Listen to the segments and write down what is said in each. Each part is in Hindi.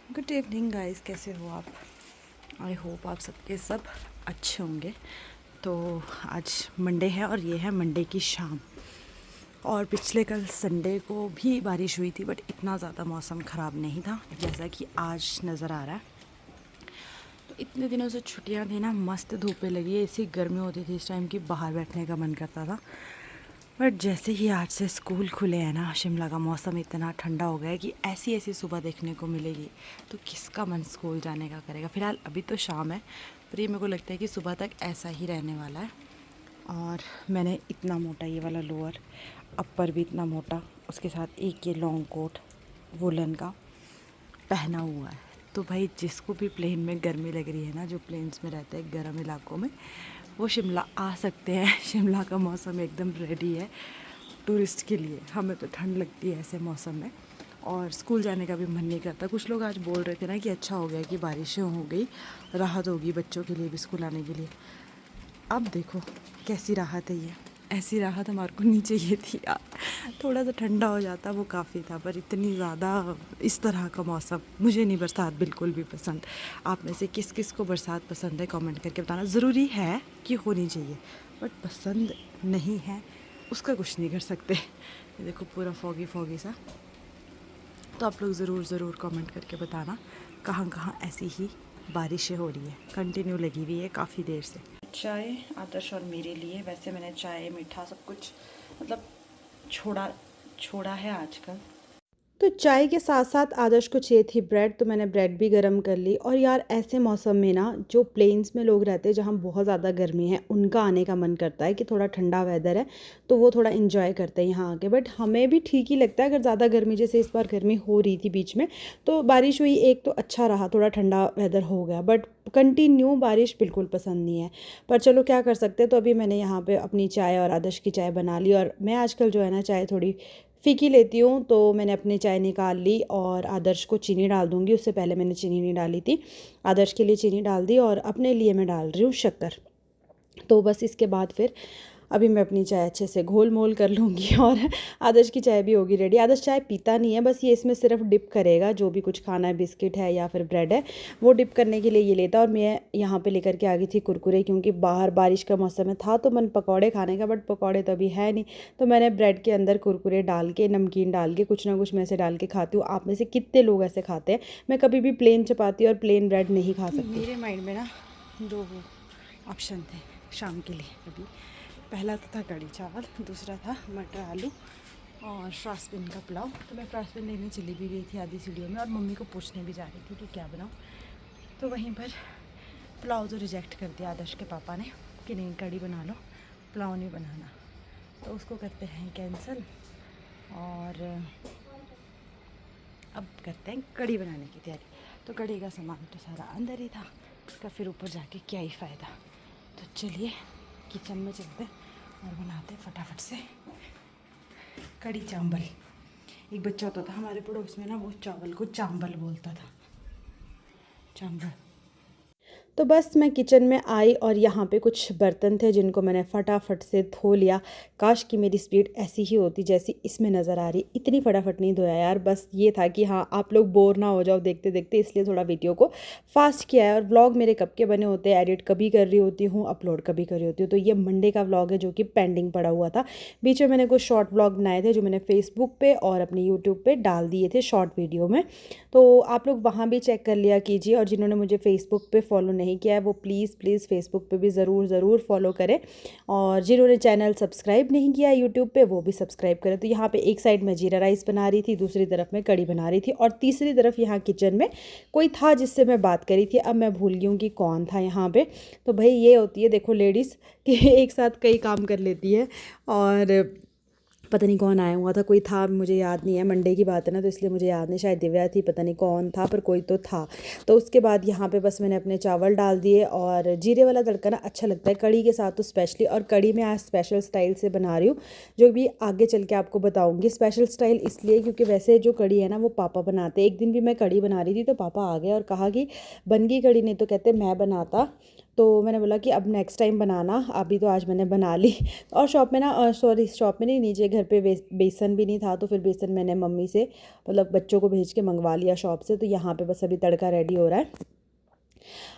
गुड इवनिंग गाइस, कैसे हो आप? आई होप आप सबके सब अच्छे होंगे। तो आज मंडे है और ये है मंडे की शाम। और पिछले कल संडे को भी बारिश हुई थी, बट इतना ज़्यादा मौसम ख़राब नहीं था जैसा कि आज नज़र आ रहा है। तो इतने दिनों से छुट्टियां थी ना, मस्त धूपें लगी है, ऐसी गर्मी होती थी इस टाइम की बाहर बैठने का मन करता था। बट जैसे ही आज से स्कूल खुले हैं ना, शिमला का मौसम इतना ठंडा हो गया है कि ऐसी ऐसी सुबह देखने को मिलेगी तो किसका मन स्कूल जाने का करेगा। फ़िलहाल अभी तो शाम है, पर ये मेरे को लगता है कि सुबह तक ऐसा ही रहने वाला है। और मैंने इतना मोटा ये वाला लोअर, अपर भी इतना मोटा, उसके साथ एक ये लॉन्ग कोट वुलन का पहना हुआ है। तो भाई जिसको भी प्लेन में गर्मी लग रही है ना, जो प्लेन्स में रहते हैं गर्म इलाकों में, वो शिमला आ सकते हैं। शिमला का मौसम एकदम रेडी है टूरिस्ट के लिए। हमें तो ठंड लगती है ऐसे मौसम में, और स्कूल जाने का भी मन नहीं करता। कुछ लोग आज बोल रहे थे ना कि अच्छा हो गया कि बारिशें हो गई, राहत होगी बच्चों के लिए भी स्कूल आने के लिए। अब देखो कैसी राहत है ये। ऐसी राहत हमारे को नहीं चाहिए थी यार। थोड़ा सा ठंडा हो जाता वो काफ़ी था, पर इतनी ज़्यादा इस तरह का मौसम मुझे नहीं। बरसात बिल्कुल भी पसंद। आप में से किस किस को बरसात पसंद है कमेंट करके बताना। ज़रूरी है कि होनी चाहिए, बट पसंद नहीं है उसका कुछ नहीं कर सकते। ये देखो पूरा फॉगी फॉगी सा। तो आप लोग ज़रूर कमेंट करके बताना कहाँ कहाँ ऐसी ही बारिशें हो रही है। कंटिन्यू लगी हुई है काफ़ी देर से। चाय आदर्श और मेरे लिए। वैसे मैंने चाय मीठा सब कुछ मतलब छोड़ा छोड़ा है आजकल। तो चाय के साथ साथ आदर्श को चाहिए थी ब्रेड, तो मैंने ब्रेड भी गर्म कर ली। और यार ऐसे मौसम में ना, जो प्लेन्स में लोग रहते हैं जहाँ बहुत ज़्यादा गर्मी है, उनका आने का मन करता है कि थोड़ा ठंडा वेदर है तो वो थोड़ा इन्जॉय करते हैं यहाँ आके। बट हमें भी ठीक ही लगता है अगर ज़्यादा गर्मी, जैसे इस बार गर्मी हो रही थी बीच में, तो बारिश हुई एक तो अच्छा रहा, थोड़ा ठंडा वेदर हो गया। बट कंटिन्यू बारिश बिल्कुल पसंद नहीं है। पर चलो क्या कर सकते हैं। तो अभी मैंने यहाँ पे अपनी चाय और आदर्श की चाय बना ली। और मैं आजकल जो है ना, चाय थोड़ी फीकी लेती हूँ, तो मैंने अपनी चाय निकाल ली और आदर्श को चीनी डाल दूँगी। उससे पहले मैंने चीनी नहीं डाली थी। आदर्श के लिए चीनी डाल दी और अपने लिए मैं डाल रही हूँ शक्कर। तो बस इसके बाद फिर अभी मैं अपनी चाय अच्छे से घोल मोल कर लूँगी और आदर्श की चाय भी होगी रेडी। आदर्श चाय पीता नहीं है, बस ये इसमें सिर्फ डिप करेगा, जो भी कुछ खाना है, बिस्किट है या फिर ब्रेड है, वो डिप करने के लिए ये लेता। और मैं यहाँ पे लेकर के आ गई थी कुरकुरे, क्योंकि बाहर बारिश का मौसम में था तो मन पकौड़े खाने का, बट पकौड़े तो अभी है नहीं। तो मैंने ब्रेड के अंदर कुरकुरे डाल के, नमकीन डाल के, कुछ ना कुछ मैं ऐसे डाल के खाती हूँ। आप में से कितने लोग ऐसे खाते हैं? मैं कभी भी प्लेन चपाती और प्लेन ब्रेड नहीं खा सकती। मेरे माइंड में ना दो ऑप्शन थे शाम के लिए अभी। पहला तो था कढ़ी चावल, दूसरा था मटर आलू और फ्रांसबिन का पुलाव। तो मैं फ्रांसबिन लेने चली भी गई थी आधी सीढ़ियों में, और मम्मी को पूछने भी जा रही थी कि क्या बनाऊँ। तो वहीं पर पुलाव तो रिजेक्ट कर दिया आदर्श के पापा ने कि नहीं कढ़ी बना लो, पुलाव नहीं बनाना। तो उसको करते हैं कैंसिल, और अब करते हैं कढ़ी बनाने की तैयारी। तो कढ़ी का सामान तो सारा अंदर ही था, उसका फिर ऊपर जाके क्या ही फ़ायदा। तो चलिए किचन में चलते हैं और बनाते हैं फटाफट से कढ़ी चावल। एक बच्चा होता था हमारे पड़ोस में ना, वो चावल को चावल बोलता था, चावल। तो बस मैं किचन में आई और यहाँ पे कुछ बर्तन थे जिनको मैंने फटाफट से धो लिया। काश कि मेरी स्पीड ऐसी ही होती जैसी इसमें नज़र आ रही। इतनी फटाफट नहीं धोया यार, बस ये था कि हाँ आप लोग बोर ना हो जाओ देखते देखते, इसलिए थोड़ा वीडियो को फास्ट किया है। और व्लॉग मेरे कब के बने होते हैं, एडिट कभी कर रही होती हूँ, अपलोड कभी कर रही होती हूँ। तो ये मंडे का व्लॉग है जो कि पेंडिंग पड़ा हुआ था। बीच में मैंने कुछ शॉर्ट व्लॉग बनाए थे जो मैंने फेसबुक पे और अपने यूट्यूब पे डाल दिए थे शॉर्ट वीडियो में। तो आप लोग वहाँ भी चेक कर लिया कीजिए। और जिन्होंने मुझे फेसबुक पे फॉलो नहीं किया है वो प्लीज़ फेसबुक पे भी ज़रूर फॉलो करें। और जिन्होंने चैनल सब्सक्राइब नहीं किया यूट्यूब पे वो भी सब्सक्राइब करें। तो यहाँ पे एक साइड मैं जीरा राइस बना रही थी, दूसरी तरफ मैं कढ़ी बना रही थी, और तीसरी तरफ यहाँ किचन में कोई था जिससे मैं बात करी थी। अब मैं भूल गई हूँ कि कौन था यहाँ पे। तो भाई ये होती है देखो लेडीज़ कि एक साथ कई काम कर लेती है। और पता नहीं कौन आया हुआ था, कोई था, मुझे याद नहीं है, मंडे की बात है ना तो इसलिए मुझे याद नहीं, शायद दिव्या थी, पता नहीं कौन था, पर कोई तो था। तो उसके बाद यहाँ पे बस मैंने अपने चावल डाल दिए। और जीरे वाला तड़का ना अच्छा लगता है कढ़ी के साथ तो स्पेशली। और कढ़ी मैं आज स्पेशल स्टाइल से बना रही हूँ, जो भी आगे चल के आपको बताऊँगी। स्पेशल स्टाइल इसलिए क्योंकि वैसे जो कढ़ी है ना वो पापा बनाते। एक दिन भी मैं कढ़ी बना रही थी तो पापा आ गए और कहा कि बन गई कढ़ी, नहीं तो कहते मैं बनाता तो मैंने बोला कि अब नेक्स्ट टाइम बनाना, अभी तो आज मैंने बना ली। और शॉप में ना शॉप में नहीं, नीचे घर पे बेसन भी नहीं था, तो फिर बेसन मैंने मम्मी से मतलब बच्चों को भेज के मंगवा लिया शॉप से। तो यहाँ पे बस अभी तड़का रेडी हो रहा है।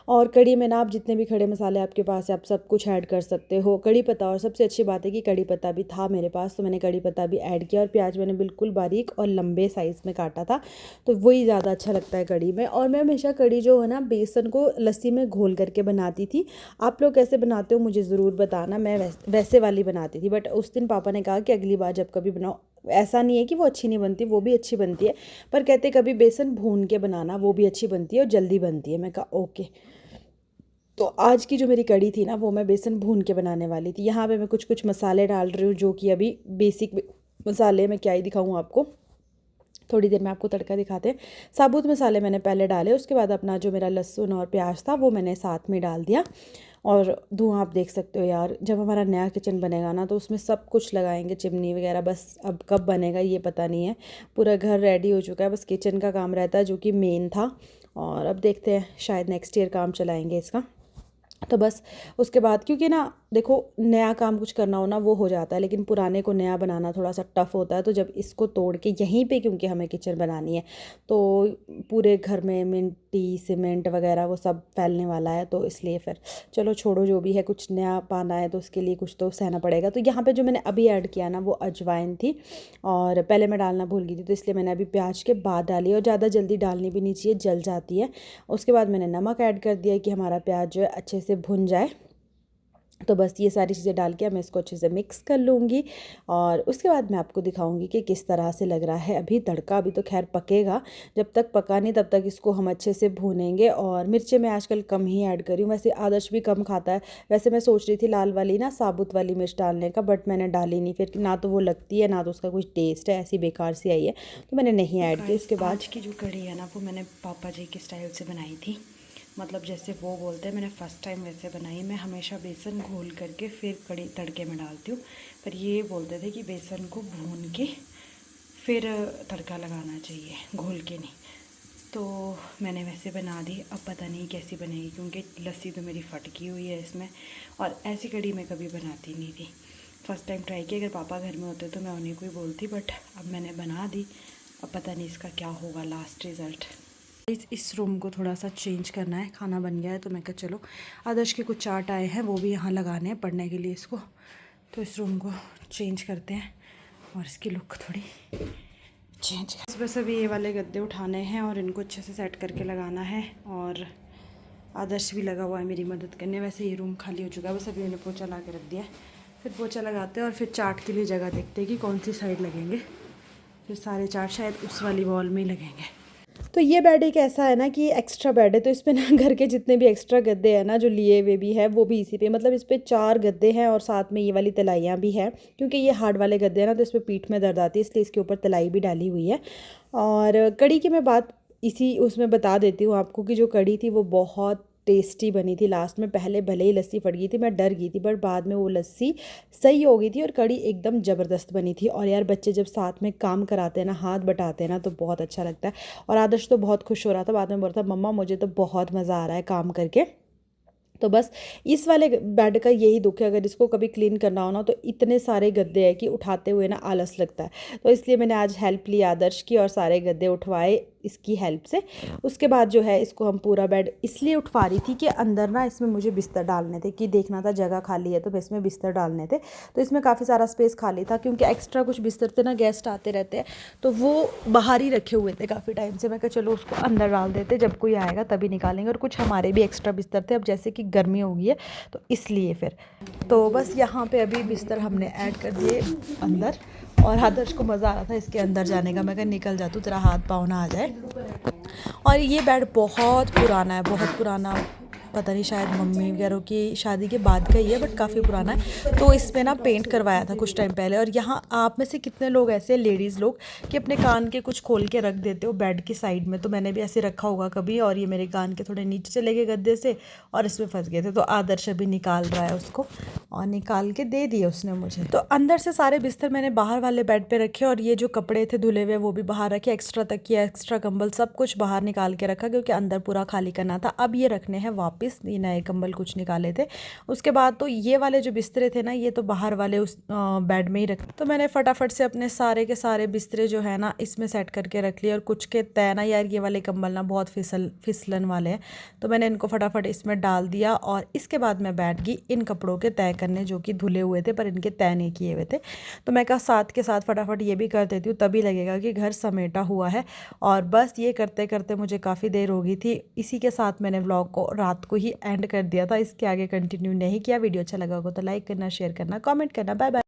और कड़ी में ना आप जितने भी खड़े मसाले आपके पास है आप सब कुछ ऐड कर सकते हो, कड़ी पत्ता। और सबसे अच्छी बात है कि कड़ी पत्ता भी था मेरे पास, तो मैंने कड़ी पत्ता भी ऐड किया। और प्याज मैंने बिल्कुल बारीक और लंबे साइज़ में काटा था, तो वही ज़्यादा अच्छा लगता है कड़ी में। और मैं हमेशा कड़ी जो है ना बेसन को लस्सी में घोल करके बनाती थी। आप लोग कैसे बनाते हो मुझे ज़रूर बताना। मैं वैसे वाली बनाती थी, बट उस दिन पापा ने कहा कि अगली बार जब कभी बनाओ, ऐसा नहीं है कि वो अच्छी नहीं बनती, वो भी अच्छी बनती है, पर कहते कभी बेसन भून के बनाना, वो भी अच्छी बनती है और जल्दी बनती है। मैं कहा ओके। तो आज की जो मेरी कड़ी थी ना, वो मैं बेसन भून के बनाने वाली थी। यहाँ पे मैं कुछ कुछ मसाले डाल रही हूँ, जो कि अभी बेसिक मसाले, मैं क्या ही दिखाऊँ आपको, थोड़ी देर में आपको तड़का दिखाते हैं। साबुत मसाले मैंने पहले डाले, उसके बाद अपना जो मेरा लहसुन और प्याज था वो मैंने साथ में डाल दिया। और धुआं आप देख सकते हो यार, जब हमारा नया किचन बनेगा ना तो उसमें सब कुछ लगाएंगे, चिमनी वगैरह, बस अब कब बनेगा ये पता नहीं है। पूरा घर रेडी हो चुका है, बस किचन का काम रहता है जो कि मेन था। और अब देखते हैं, शायद नेक्स्ट ईयर काम चलाएंगे इसका। तो बस उसके बाद, क्योंकि ना देखो नया काम कुछ करना हो ना वो हो जाता है, लेकिन पुराने को नया बनाना थोड़ा सा टफ़ होता है। तो जब इसको तोड़ के यहीं पे, क्योंकि हमें किचन बनानी है तो पूरे घर में मिट्टी सीमेंट वगैरह वो सब फैलने वाला है, तो इसलिए फिर चलो छोड़ो, जो भी है कुछ नया पाना है तो उसके लिए कुछ तो सहना पड़ेगा। तो यहाँ पे जो मैंने अभी ऐड किया ना वो अजवाइन थी, और पहले मैं डालना भूल गई थी, तो इसलिए मैंने अभी प्याज के बाद डाली। और ज़्यादा जल्दी डालनी भी नहीं चाहिए, जल जाती है। उसके बाद मैंने नमक ऐड कर दिया कि हमारा प्याज जो है अच्छे से भुन जाए। तो बस ये सारी चीज़ें डाल के मैं इसको अच्छे से मिक्स कर लूँगी, और उसके बाद मैं आपको दिखाऊंगी कि किस तरह से लग रहा है अभी तड़का। अभी तो खैर पकेगा, जब तक पका नहीं तब तक इसको हम अच्छे से भूनेंगे। और मिर्चें मैं आजकल कम ही ऐड करी हूँ, वैसे आदर्श भी कम खाता है। वैसे मैं सोच रही थी लाल वाली ना साबुत वाली मिर्च डालने का, बट मैंने डाली नहीं, फिर ना तो वो लगती है ना तो उसका कुछ टेस्ट है, ऐसी बेकार सी आई है, तो मैंने नहीं ऐड की। उसके बाद आज की जो कड़ी है ना वो मैंने पापा जी के स्टाइल से बनाई थी, मतलब जैसे वो बोलते हैं, मैंने फ़र्स्ट टाइम वैसे बनाई। मैं हमेशा बेसन घोल करके फिर कड़ी तड़के में डालती हूँ, पर ये बोलते थे कि बेसन को भून के फिर तड़का लगाना चाहिए, घोल के नहीं। तो मैंने वैसे बना दी, अब पता नहीं कैसी बनेगी, क्योंकि लस्सी तो मेरी फटकी हुई है इसमें, और ऐसी कड़ी मैं कभी बनाती नहीं थी, फ़र्स्ट टाइम ट्राई किया। अगर पापा घर में होते तो मैं उन्हीं को ही बोलती, बट अब मैंने बना दी, अब पता नहीं इसका क्या होगा लास्ट रिज़ल्ट। इस रूम को थोड़ा सा चेंज करना है, खाना बन गया है तो मैं कहा चलो आदर्श के कुछ चार्ट आए हैं वो भी यहाँ लगाने हैं पढ़ने के लिए इसको, तो इस रूम को चेंज करते हैं और इसकी लुक थोड़ी चेंज कर। बस अभी ये वाले गद्दे उठाने हैं और इनको अच्छे से सेट करके लगाना है, और आदर्श भी लगा हुआ है मेरी मदद करने। वैसे ये रूम खाली हो चुका है, बस अभी मैंने पोछा ला के रख दिया है, फिर पोछा लगाते हैं और फिर चार्ट के लिए जगह देखते हैं कि कौन सी साइड लगेंगे। फिर सारे चार्ट शायद उस वाली वॉल में ही लगेंगे। तो ये बेड एक ऐसा है ना कि एक्स्ट्रा बेड है, तो इस पे ना घर के जितने भी एक्स्ट्रा गद्दे हैं ना जो लिए हुए भी है वो भी इसी पे, मतलब इस पे 4 गद्दे हैं और साथ में ये वाली तलाइयाँ भी हैं, क्योंकि ये हार्ड वाले गद्दे हैं ना तो इस पे पीठ में दर्द आती है, इसलिए इसके ऊपर तलाई भी डाली हुई है। और कड़ी की मैं बात इसी उसमें बता देती हूँ आपको कि जो कड़ी थी वो बहुत टेस्टी बनी थी। लास्ट में पहले भले ही लस्सी फट गई थी, मैं डर गई थी, बट बाद में वो लस्सी सही हो गई थी और कड़ी एकदम ज़बरदस्त बनी थी। और यार बच्चे जब साथ में काम कराते हैं ना, हाथ बटाते हैं ना, तो बहुत अच्छा लगता है। और आदर्श तो बहुत खुश हो रहा था, बाद में बोल रहा था मम्मा मुझे तो बहुत मज़ा आ रहा है काम करके। तो बस इस वाले बेड का यही दुख है, अगर इसको कभी क्लीन करना हो ना तो इतने सारे गद्दे हैं कि उठाते हुए ना आलस लगता है। तो इसलिए मैंने आज हेल्प ली आदर्श की और सारे गद्दे उठवाए इसकी हेल्प से। उसके बाद जो है इसको हम पूरा बेड इसलिए उठवा रही थी कि अंदर ना इसमें मुझे बिस्तर डालने थे, कि देखना था जगह खाली है तो इसमें बिस्तर डालने थे। तो इसमें काफ़ी सारा स्पेस खाली था, क्योंकि एक्स्ट्रा कुछ बिस्तर थे ना, गेस्ट आते रहते हैं तो वो बाहर ही रखे हुए थे काफ़ी टाइम से। मैं कहा चलो उसको अंदर डाल देते, जब कोई आएगा तभी निकालेंगे। और कुछ हमारे भी एक्स्ट्रा बिस्तर थे, अब जैसे कि गर्मी हो गई है तो इसलिए फिर तो बस यहाँ पे अभी बिस्तर हमने ऐड कर दिए अंदर। और आदर्श को मज़ा आ रहा था इसके अंदर जाने का, मैं कहा निकल जा तू, तेरा हाथ पाँव ना आ जाए। और ये बेड बहुत पुराना है, बहुत पुराना, पता नहीं शायद मम्मी वगैरह की शादी के बाद का ही है, बट काफ़ी पुराना है। तो इसमें ना पेंट करवाया था कुछ टाइम पहले। और यहाँ आप में से कितने लोग ऐसे लेडीज़ लोग कि अपने कान के कुछ खोल के रख देते हो बेड की साइड में, तो मैंने भी ऐसे रखा होगा कभी, और ये मेरे कान के थोड़े नीचे चले गए गद्दे से और इसमें फंस गए थे। तो आदर्श अभी निकाल रहा है उसको, और निकाल के दे दिए उसने मुझे। तो अंदर से सारे बिस्तर मैंने बाहर वाले बेड पे रखे, और ये जो कपड़े थे धुले हुए वो भी बाहर रखे, एक्स्ट्रा तकिया एक्स्ट्रा कंबल सब कुछ बाहर निकाल के रखा, क्योंकि अंदर पूरा खाली करना था। अब ये रखने हैं वापस वापस, ये नए कंबल कुछ निकाले थे। उसके बाद तो ये वाले जो बिस्तरे थे ना, ये तो बाहर वाले उस बेड में ही रख, तो मैंने फटाफट से अपने सारे के सारे बिस्तरे जो है ना इसमें सेट करके रख लिए। और कुछ के तय ना यार, ये वाले कंबल ना बहुत फिसलन वाले हैं, तो मैंने इनको फटाफट इसमें डाल दिया। और इसके बाद मैं बैठ गई इन कपड़ों के तय करने जो कि धुले हुए थे पर इनके तय नहीं किए हुए थे। तो मैं कहा साथ के साथ फटाफट ये भी कर देती हूँ, तभी लगेगा कि घर समेटा हुआ है। और बस ये करते करते मुझे काफ़ी देर हो गई थी। इसी के साथ मैंने व्लॉग को रात को ही एंड कर दिया था, इसके आगे कंटिन्यू नहीं किया। वीडियो अच्छा लगा होगा तो लाइक करना, शेयर करना, कमेंट करना। Bye bye.